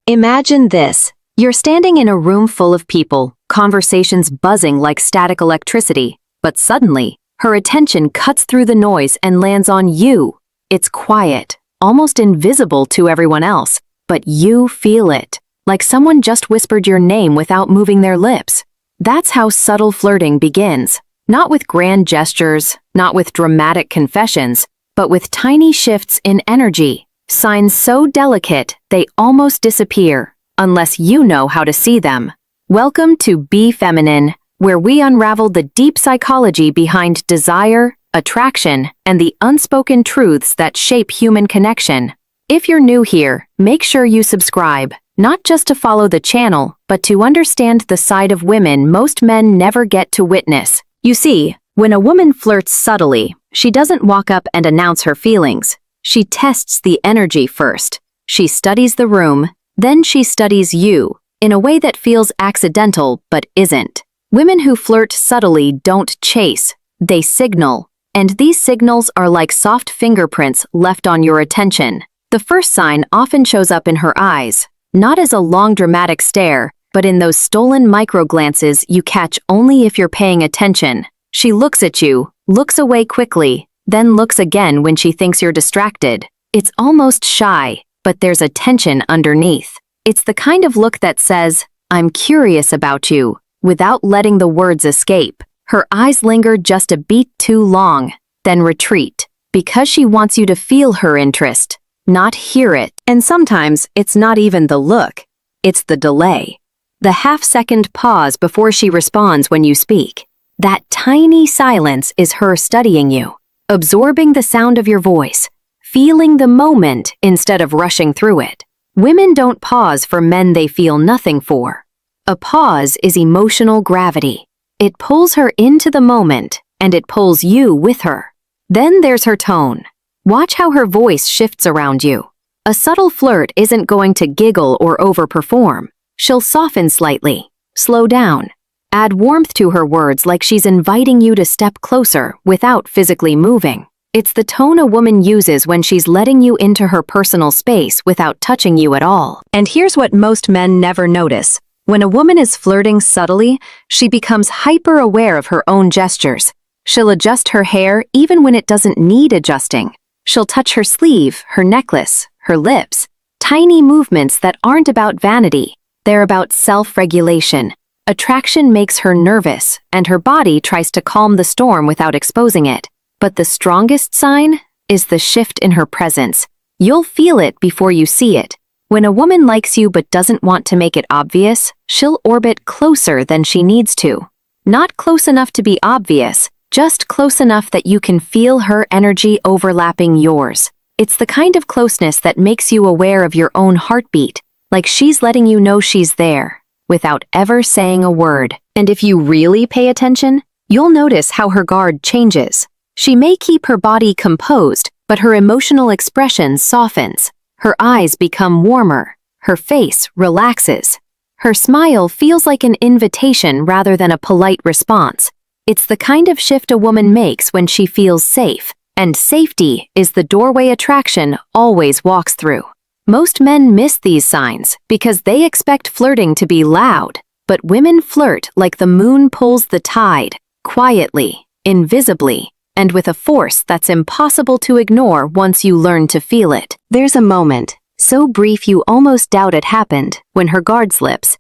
Imagine this. You're standing in a room full of people, conversations buzzing like static electricity, but suddenly, her attention cuts through the noise and lands on you. It's quiet, almost invisible to everyone else, but you feel it, like someone just whispered your name without moving their lips. That's how subtle flirting begins, not with grand gestures, not with dramatic confessions, but with tiny shifts in energy, signs so delicate they almost disappear, unless you know how to see them. Welcome to Be Feminine, where we unravel the deep psychology behind desire, attraction, and the unspoken truths that shape human connection. If you're new here, make sure you subscribe, not just to follow the channel, but to understand the side of women most men never get to witness. You see, when a woman flirts subtly, she doesn't walk up and announce her feelings. She tests the energy first. She studies the room, then she studies you, in a way that feels accidental but isn't. Women who flirt subtly don't chase, they signal. And these signals are like soft fingerprints left on your attention. The first sign often shows up in her eyes, not as a long dramatic stare, but in those stolen microglances you catch only if you're paying attention. She looks at you, looks away quickly, then looks again when she thinks you're distracted. It's almost shy, but there's a tension underneath. It's the kind of look that says, "I'm curious about you," without letting the words escape. Her eyes linger just a beat too long, then retreat, because she wants you to feel her interest, not hear it. And sometimes it's not even the look, it's the delay. The half-second pause before she responds when you speak. That tiny silence is her studying you, absorbing the sound of your voice, feeling the moment instead of rushing through it. Women don't pause for men they feel nothing for. A pause is emotional gravity. It pulls her into the moment, and it pulls you with her. Then there's her tone. Watch how her voice shifts around you. A subtle flirt isn't going to giggle or overperform. She'll soften slightly, slow down, add warmth to her words like she's inviting you to step closer without physically moving. It's the tone a woman uses when she's letting you into her personal space without touching you at all. And here's what most men never notice. When a woman is flirting subtly, she becomes hyper-aware of her own gestures. She'll adjust her hair even when it doesn't need adjusting. She'll touch her sleeve, her necklace, her lips. Tiny movements that aren't about vanity. They're about self-regulation. Attraction makes her nervous, and her body tries to calm the storm without exposing it. But the strongest sign is the shift in her presence. You'll feel it before you see it. When a woman likes you but doesn't want to make it obvious, she'll orbit closer than she needs to. Not close enough to be obvious, just close enough that you can feel her energy overlapping yours. It's the kind of closeness that makes you aware of your own heartbeat, like she's letting you know she's there, without ever saying a word. And if you really pay attention, you'll notice how her guard changes. She may keep her body composed, but her emotional expression softens. Her eyes become warmer. Her face relaxes. Her smile feels like an invitation rather than a polite response. It's the kind of shift a woman makes when she feels safe, and safety is the doorway attraction always walks through. Most men miss these signs because they expect flirting to be loud, but women flirt like the moon pulls the tide, quietly, invisibly, and with a force that's impossible to ignore once you learn to feel it. There's a moment, so brief you almost doubt it happened, when her guard slips.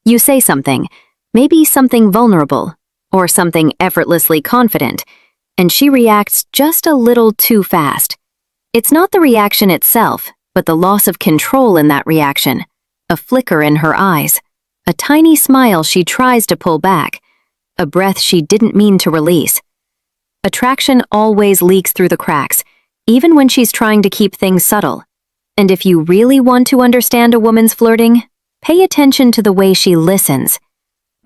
You say something, maybe something vulnerable, or something effortlessly confident, and she reacts just a little too fast. It's not the reaction itself, but the loss of control in that reaction, a flicker in her eyes, a tiny smile she tries to pull back, a breath she didn't mean to release. Attraction always leaks through the cracks, even when she's trying to keep things subtle. And if you really want to understand a woman's flirting, pay attention to the way she listens.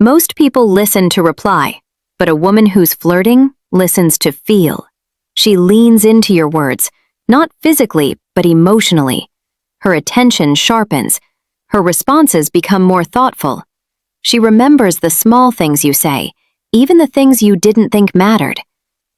Most people listen to reply, but a woman who's flirting listens to feel. She leans into your words, not physically, but emotionally. Her attention sharpens. Her responses become more thoughtful. She remembers the small things you say, even the things you didn't think mattered.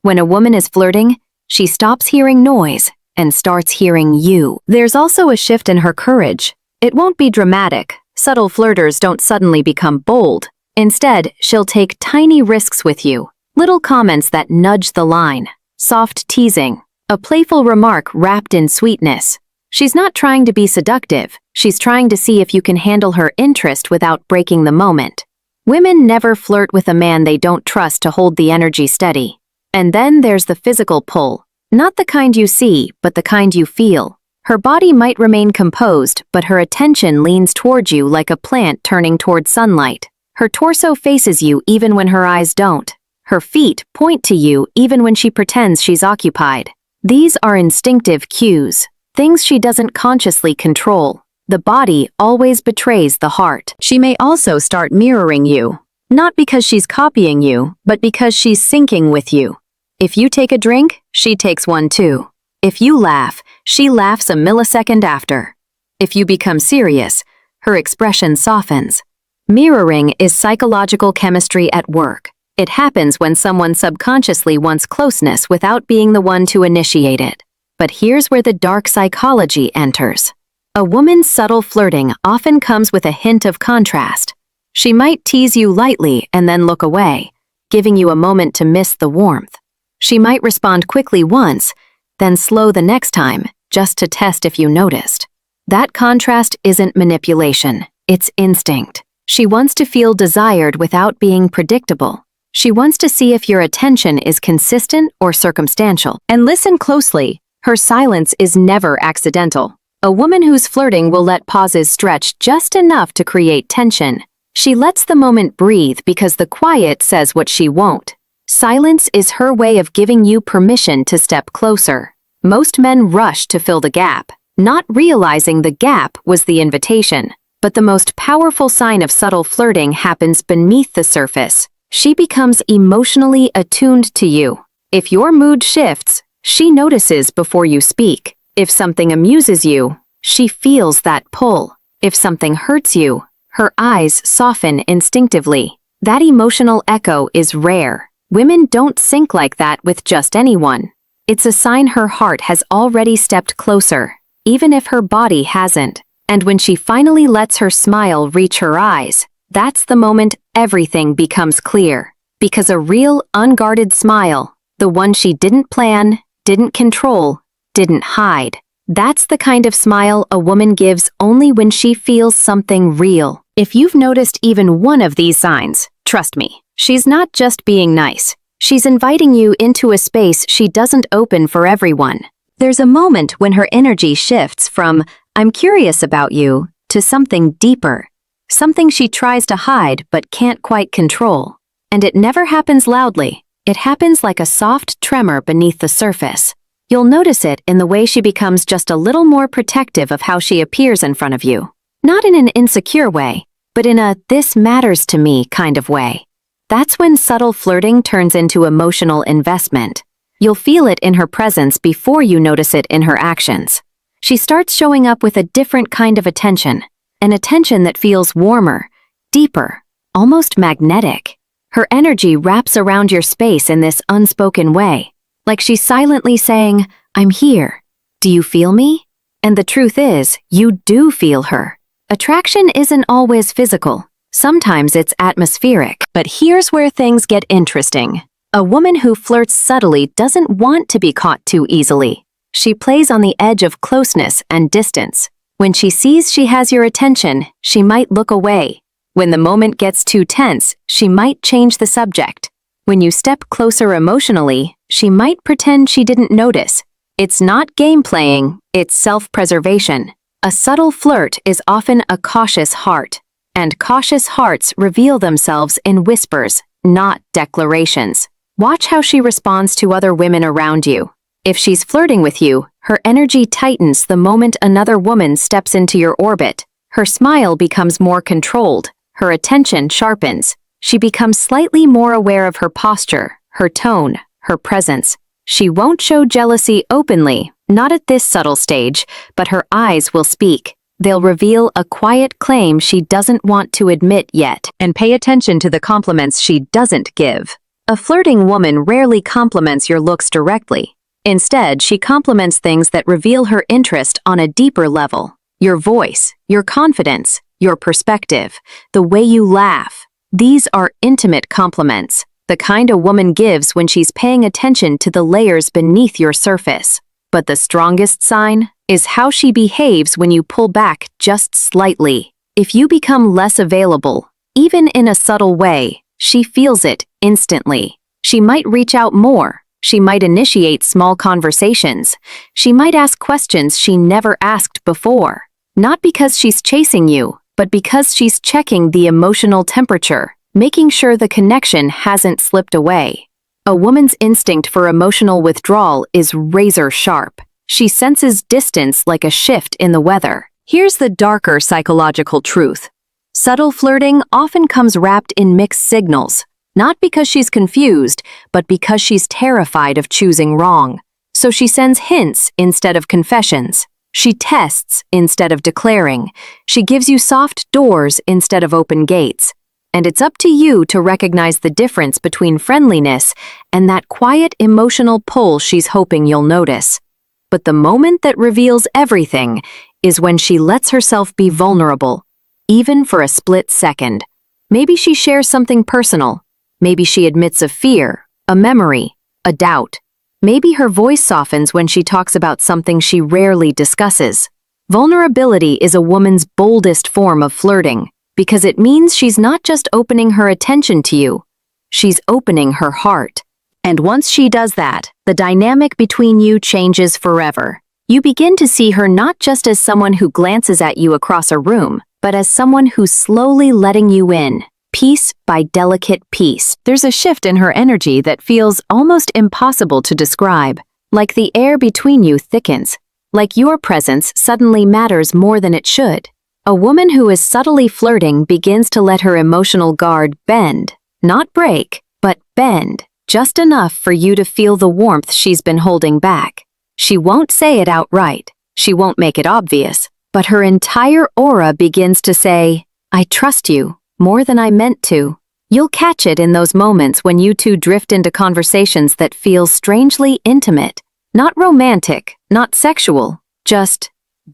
When a woman is flirting, she stops hearing noise and starts hearing you. There's also a shift in her courage. It won't be dramatic. Subtle flirters don't suddenly become bold. Instead, she'll take tiny risks with you. Little comments that nudge the line. Soft teasing. A playful remark wrapped in sweetness. She's not trying to be seductive. She's trying to see if you can handle her interest without breaking the moment. Women never flirt with a man they don't trust to hold the energy steady. And then there's the physical pull. Not the kind you see, but the kind you feel. Her body might remain composed, but her attention leans toward you like a plant turning toward sunlight. Her torso faces you even when her eyes don't. Her feet point to you even when she pretends she's occupied. These are instinctive cues, things she doesn't consciously control. The body always betrays the heart. She may also start mirroring you, not because she's copying you, but because she's syncing with you. If you take a drink, she takes one too. If you laugh, she laughs a millisecond after. If you become serious, her expression softens. Mirroring is psychological chemistry at work. It happens when someone subconsciously wants closeness without being the one to initiate it. But here's where the dark psychology enters. A woman's subtle flirting often comes with a hint of contrast. She might tease you lightly and then look away, giving you a moment to miss the warmth. She might respond quickly once, then slow the next time, just to test if you noticed. That contrast isn't manipulation, it's instinct. She wants to feel desired without being predictable. She wants to see if your attention is consistent or circumstantial. And listen closely, her silence is never accidental. A woman who's flirting will let pauses stretch just enough to create tension. She lets the moment breathe because the quiet says what she won't. Silence is her way of giving you permission to step closer. Most men rush to fill the gap, not realizing the gap was the invitation. But the most powerful sign of subtle flirting happens beneath the surface. She becomes emotionally attuned to you. If your mood shifts, she notices before you speak. If something amuses you, she feels that pull. If something hurts you, her eyes soften instinctively. That emotional echo is rare. Women don't sync like that with just anyone. It's a sign her heart has already stepped closer, even if her body hasn't. And when she finally lets her smile reach her eyes, that's the moment everything becomes clear. Because a real, unguarded smile, the one she didn't plan, didn't control, didn't hide, that's the kind of smile a woman gives only when she feels something real. If you've noticed even one of these signs, trust me, she's not just being nice. She's inviting you into a space she doesn't open for everyone. There's a moment when her energy shifts from, "I'm curious about you," to something deeper. Something she tries to hide but can't quite control. And it never happens loudly. It happens like a soft tremor beneath the surface. You'll notice it in the way she becomes just a little more protective of how she appears in front of you. Not in an insecure way, but in a "this matters to me" kind of way. That's when subtle flirting turns into emotional investment. You'll feel it in her presence before you notice it in her actions. She starts showing up with a different kind of attention, an attention that feels warmer, deeper, almost magnetic. Her energy wraps around your space in this unspoken way, like she's silently saying, "I'm here. Do you feel me?" And the truth is, you do feel her. Attraction isn't always physical. Sometimes it's atmospheric. But here's where things get interesting. A woman who flirts subtly doesn't want to be caught too easily. She plays on the edge of closeness and distance. When she sees she has your attention, she might look away. When the moment gets too tense, she might change the subject. When you step closer emotionally, she might pretend she didn't notice. It's not game playing, it's self-preservation. A subtle flirt is often a cautious heart, and cautious hearts reveal themselves in whispers, not declarations. Watch how she responds to other women around you. If she's flirting with you, her energy tightens the moment another woman steps into your orbit. Her smile becomes more controlled, her attention sharpens. She becomes slightly more aware of her posture, her tone, her presence. She won't show jealousy openly, not at this subtle stage, but her eyes will speak. They'll reveal a quiet claim she doesn't want to admit yet, and pay attention to the compliments she doesn't give. A flirting woman rarely compliments your looks directly. Instead, she compliments things that reveal her interest on a deeper level. your voice, your confidence, your perspective, the way you laugh. These are intimate compliments, the kind a woman gives when she's paying attention to the layers beneath your surface. But the strongest sign is how she behaves when you pull back just slightly. If you become less available, even in a subtle way, she feels it instantly. She might reach out more. She might initiate small conversations. She might ask questions she never asked before. Not because she's chasing you, but because she's checking the emotional temperature, making sure the connection hasn't slipped away. A woman's instinct for emotional withdrawal is razor sharp. She senses distance like a shift in the weather. Here's the darker psychological truth. Subtle flirting often comes wrapped in mixed signals, not because she's confused, but because she's terrified of choosing wrong. So she sends hints instead of confessions. She tests instead of declaring. She gives you soft doors instead of open gates. And it's up to you to recognize the difference between friendliness and that quiet emotional pull she's hoping you'll notice. But the moment that reveals everything is when she lets herself be vulnerable, even for a split second. Maybe she shares something personal. Maybe she admits a fear, a memory, a doubt. Maybe her voice softens when she talks about something she rarely discusses. Vulnerability is a woman's boldest form of flirting, because it means she's not just opening her attention to you, she's opening her heart. And once she does that, the dynamic between you changes forever. You begin to see her not just as someone who glances at you across a room, but as someone who's slowly letting you in, piece by delicate piece. There's a shift in her energy that feels almost impossible to describe, like the air between you thickens, like your presence suddenly matters more than it should. A woman who is subtly flirting begins to let her emotional guard bend, not break, but bend, just enough for you to feel the warmth she's been holding back. She won't say it outright, she won't make it obvious, but her entire aura begins to say, "I trust you, more than I meant to." You'll catch it in those moments when you two drift into conversations that feel strangely intimate, not romantic, not sexual, just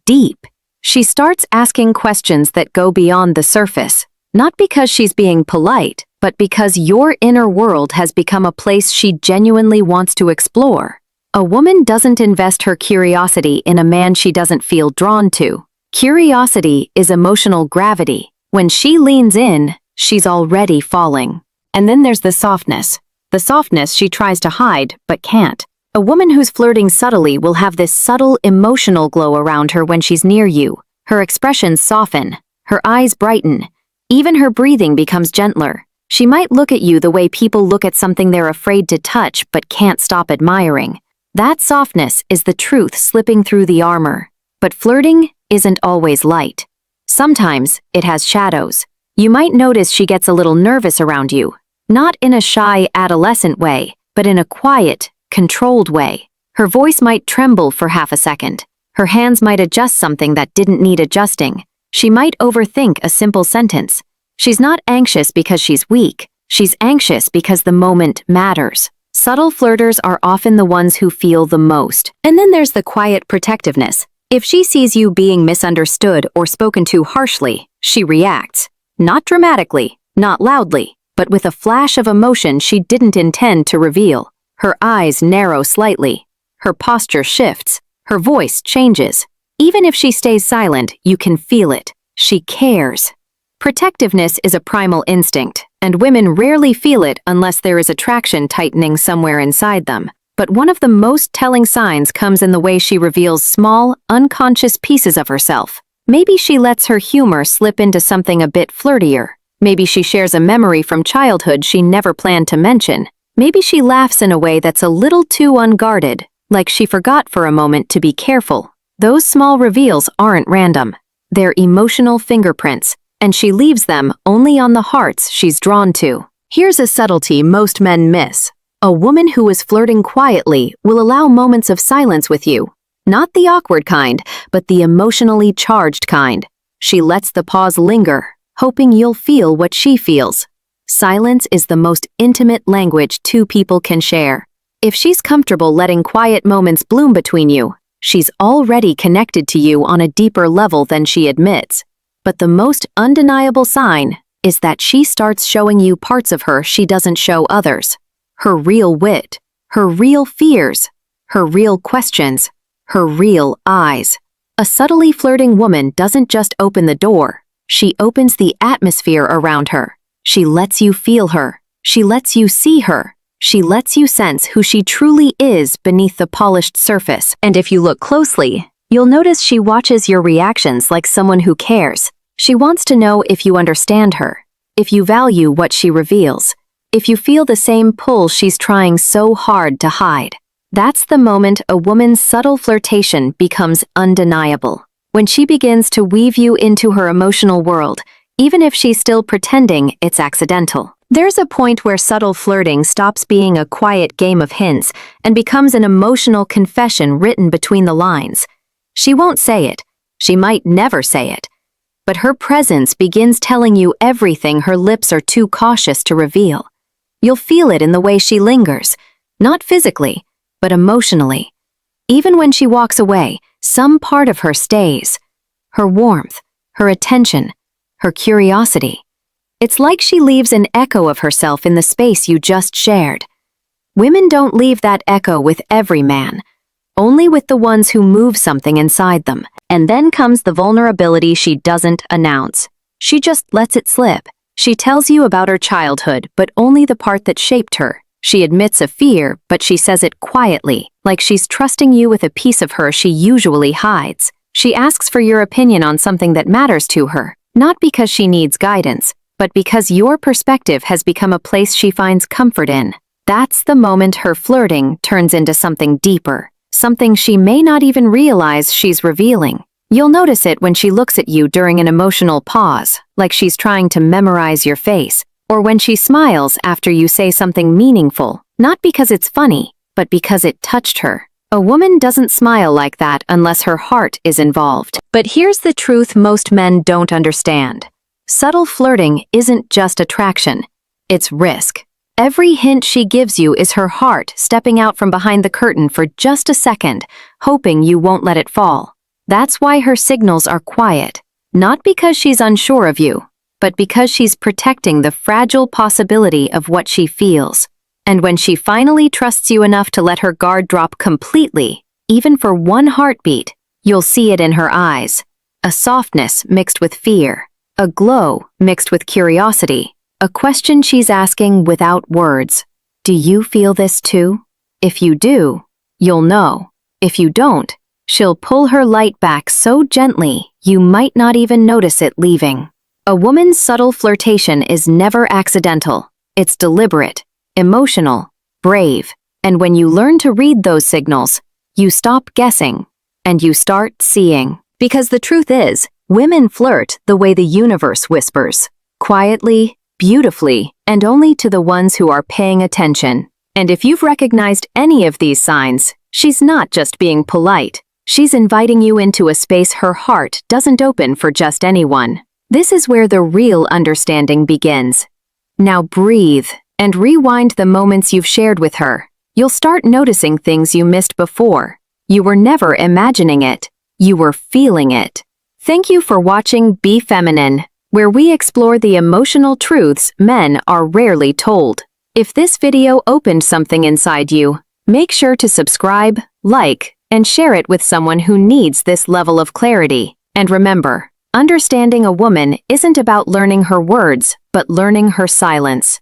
deep. She starts asking questions that go beyond the surface, not because she's being polite, but because your inner world has become a place she genuinely wants to explore. A woman doesn't invest her curiosity in a man she doesn't feel drawn to. Curiosity is emotional gravity. When she leans in, she's already falling. And then there's the softness. The softness she tries to hide, but can't. A woman who's flirting subtly will have this subtle emotional glow around her when she's near you. Her expressions soften, her eyes brighten, even her breathing becomes gentler. She might look at you the way people look at something they're afraid to touch but can't stop admiring. That softness is the truth slipping through the armor. But flirting isn't always light. Sometimes it has shadows. You might notice she gets a little nervous around you, not in a shy adolescent way, but in a quiet, controlled way. Her voice might tremble for half a second. Her hands might adjust something that didn't need adjusting. She might overthink a simple sentence. She's not anxious because she's weak. She's anxious because the moment matters. Subtle flirters are often the ones who feel the most. And then there's the quiet protectiveness. If she sees you being misunderstood or spoken to harshly, she reacts. Not dramatically, not loudly, but with a flash of emotion she didn't intend to reveal. Her eyes narrow slightly. Her posture shifts. Her voice changes. Even if she stays silent, you can feel it. She cares. Protectiveness is a primal instinct, and women rarely feel it unless there is attraction tightening somewhere inside them. But one of the most telling signs comes in the way she reveals small, unconscious pieces of herself. Maybe she lets her humor slip into something a bit flirtier. Maybe she shares a memory from childhood she never planned to mention. Maybe she laughs in a way that's a little too unguarded, like she forgot for a moment to be careful. Those small reveals aren't random. They're emotional fingerprints, and she leaves them only on the hearts she's drawn to. Here's a subtlety most men miss. A woman who is flirting quietly will allow moments of silence with you. Not the awkward kind, but the emotionally charged kind. She lets the pause linger, hoping you'll feel what she feels. Silence is the most intimate language two people can share. If she's comfortable letting quiet moments bloom between you, she's already connected to you on a deeper level than she admits. But the most undeniable sign is that she starts showing you parts of her she doesn't show others. Her real wit, her real fears, her real questions, her real eyes. A subtly flirting woman doesn't just open the door, she opens the atmosphere around her. She lets you feel her. She lets you see her. She lets you sense who she truly is beneath the polished surface. And if you look closely, you'll notice she watches your reactions like someone who cares. She wants to know if you understand her, if you value what she reveals, if you feel the same pull she's trying so hard to hide. That's the moment a woman's subtle flirtation becomes undeniable. When she begins to weave you into her emotional world, even if she's still pretending it's accidental. There's a point where subtle flirting stops being a quiet game of hints and becomes an emotional confession written between the lines. She won't say it. She might never say it. But her presence begins telling you everything her lips are too cautious to reveal. You'll feel it in the way she lingers, not physically, but emotionally. Even when she walks away, some part of her stays. Her warmth, her attention, her curiosity. It's like she leaves an echo of herself in the space you just shared. Women don't leave that echo with every man, only with the ones who move something inside them. And then comes the vulnerability she doesn't announce. She just lets it slip. She tells you about her childhood, but only the part that shaped her. She admits a fear, but she says it quietly, like she's trusting you with a piece of her she usually hides. She asks for your opinion on something that matters to her, not because she needs guidance, but because your perspective has become a place she finds comfort in. That's the moment her flirting turns into something deeper, something she may not even realize she's revealing. You'll notice it when she looks at you during an emotional pause, like she's trying to memorize your face, or when she smiles after you say something meaningful, not because it's funny, but because it touched her. A woman doesn't smile like that unless her heart is involved. But here's the truth most men don't understand. Subtle flirting isn't just attraction, it's risk. Every hint she gives you is her heart stepping out from behind the curtain for just a second, hoping you won't let it fall. That's why her signals are quiet, not because she's unsure of you, but because she's protecting the fragile possibility of what she feels. And when she finally trusts you enough to let her guard drop completely, even for one heartbeat, you'll see it in her eyes. A softness mixed with fear, a glow mixed with curiosity, a question she's asking without words. Do you feel this too? If you do, you'll know. If you don't, she'll pull her light back so gently you might not even notice it leaving. A woman's subtle flirtation is never accidental. It's deliberate, emotional, brave, and when you learn to read those signals, you stop guessing and you start seeing. Because the truth is, women flirt the way the universe whispers, quietly, beautifully, and only to the ones who are paying attention. And if you've recognized any of these signs, she's not just being polite. She's inviting you into a space her heart doesn't open for just anyone. This is where the real understanding begins. Now breathe and rewind the moments you've shared with her. You'll start noticing things you missed before. You were never imagining it. You were feeling it. Thank you for watching Be Feminine, where we explore the emotional truths men are rarely told. If this video opened something inside you, make sure to subscribe, like, and share it with someone who needs this level of clarity. And remember, understanding a woman isn't about learning her words, but learning her silence.